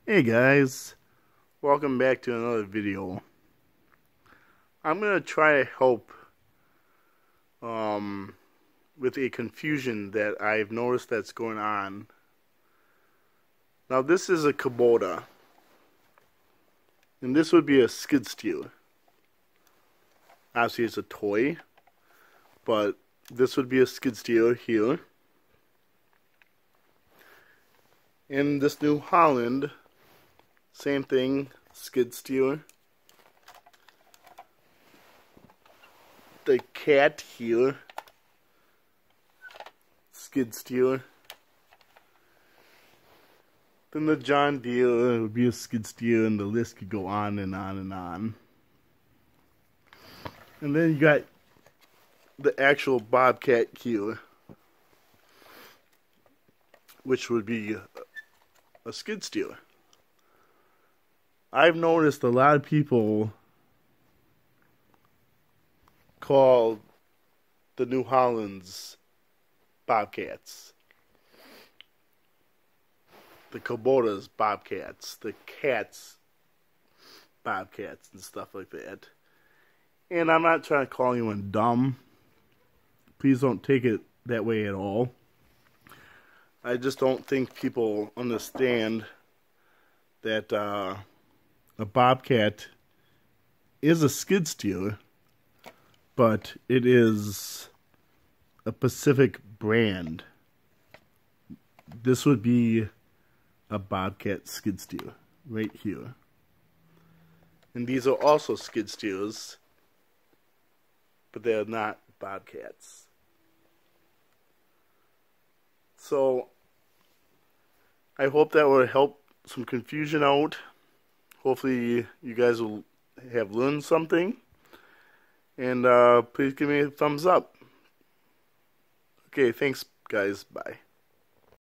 Hey guys, welcome back to another video. I'm gonna try to help with a confusion that I've noticed that's going on. Now this is a Kubota, and this would be a skid steer. Obviously it's a toy, but this would be a skid steer here. In this New Holland, same thing, skid steer. The cat here, skid steer. Then the John Deere would be a skid steer, and the list could go on and on and on. And then you got the actual bobcat here, which would be a skid steer. I've noticed a lot of people call the New Hollands bobcats, the Kubotas bobcats, the cats bobcats, and stuff like that. And I'm not trying to call anyone dumb. Please don't take it that way at all. I just don't think people understand that a bobcat is a skid steer, but it is a Pacific brand. This would be a bobcat skid steer right here. And these are also skid steers, but they're not bobcats. So I hope that will help some confusion out. Hopefully you guys will have learned something. And please give me a thumbs up. Okay, thanks guys. Bye.